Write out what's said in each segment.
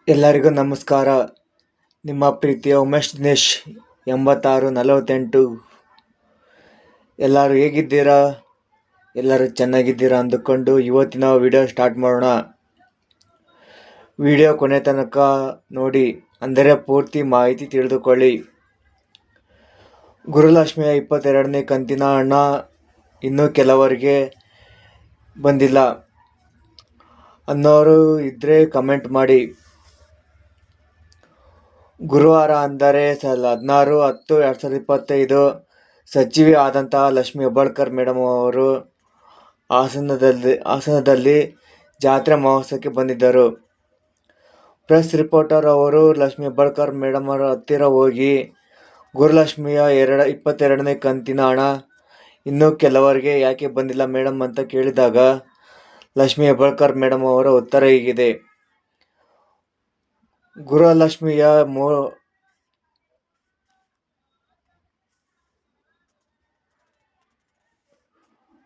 ಎಲ್ಲರಿಗೂ ನಮಸ್ಕಾರ. ನಿಮ್ಮ ಪ್ರೀತಿಯ ಉಮೇಶ್ ದಿನೇಶ್ 8648. ಎಲ್ಲರೂ ಹೇಗಿದ್ದೀರಾ? ಎಲ್ಲರೂ ಚೆನ್ನಾಗಿದ್ದೀರಾ ಅಂದುಕೊಂಡು ಇವತ್ತಿನ ವಿಡಿಯೋ ಸ್ಟಾರ್ಟ್ ಮಾಡೋಣ. ವಿಡಿಯೋ ಕೊನೆ ತನಕ ನೋಡಿ, ಅಂದರೆ ಪೂರ್ತಿ ಮಾಹಿತಿ ತಿಳಿದುಕೊಳ್ಳಿ. ಗುರುಲಕ್ಷ್ಮಿಯ 22ನೇ ಕಂತಿನ ಹಣ ಇನ್ನೂ ಕೆಲವರಿಗೆ ಬಂದಿಲ್ಲ ಅನ್ನೋರು ಇದ್ದರೆ ಕಮೆಂಟ್ ಮಾಡಿ. ಗುರುವಾರ ಅಂದರೆ 16/10/2025 ಸಚಿವೆ ಆದಂತಹ ಲಕ್ಷ್ಮಿ ಹೆಬ್ಬಾಳ್ಕರ್ ಮೇಡಮ್ ಅವರು ಹಾಸನದಲ್ಲಿ ಜಾತ್ರೆ ಮಹೋತ್ಸವಕ್ಕೆ ಬಂದಿದ್ದರು. ಪ್ರೆಸ್ ರಿಪೋರ್ಟರ್ ಅವರು ಲಕ್ಷ್ಮಿ ಹೆಬ್ಬಾಳ್ಕರ್ ಮೇಡಮ್ ಅವರ ಹತ್ತಿರ ಹೋಗಿ, ಗುರುಲಕ್ಷ್ಮಿಯ 22ನೇ ಕಂತಿನ ಹಣ ಇನ್ನೂ ಕೆಲವರಿಗೆ ಯಾಕೆ ಬಂದಿಲ್ಲ ಮೇಡಮ್ ಅಂತ ಕೇಳಿದಾಗ ಲಕ್ಷ್ಮಿ ಹೆಬ್ಬಾಳ್ಕರ್ ಮೇಡಮ್ ಅವರ ಉತ್ತರ ಹೀಗಿದೆ. ಗುರುಲಕ್ಷ್ಮಿಯ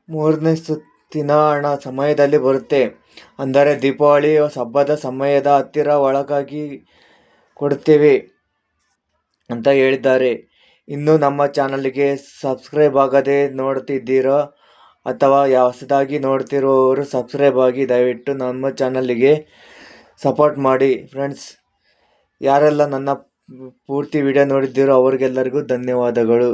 ಮೂರನೇ ಸುತ್ತಿನ ಹಣ ಸಮಯದಲ್ಲಿ ಬರುತ್ತೆ. ಅಂದರೆ ದೀಪಾವಳಿ ಹಬ್ಬದ ಸಮಯದ ಹತ್ತಿರ ಒಳಗಾಗಿ ಕೊಡುತ್ತೇವೆ ಅಂತ ಹೇಳಿದ್ದಾರೆ. ಇನ್ನು ನಮ್ಮ ಚಾನಲ್ಗೆ ಸಬ್ಸ್ಕ್ರೈಬ್ ಆಗದೆ ನೋಡ್ತಿದ್ದೀರೋ ಅಥವಾ ಹೊಸದಾಗಿ ನೋಡ್ತಿರೋರು ಸಬ್ಸ್ಕ್ರೈಬ್ ಆಗಿ ದಯವಿಟ್ಟು ನಮ್ಮ ಚಾನಲ್ಗೆ ಸಪೋರ್ಟ್ ಮಾಡಿ ಫ್ರೆಂಡ್ಸ್. ಯಾರೆಲ್ಲ ನನ್ನ ಪೂರ್ತಿ ವಿಡಿಯೋ ನೋಡಿದ್ದೀರೋ ಅವ್ರಿಗೆಲ್ಲರಿಗೂ ಧನ್ಯವಾದಗಳು.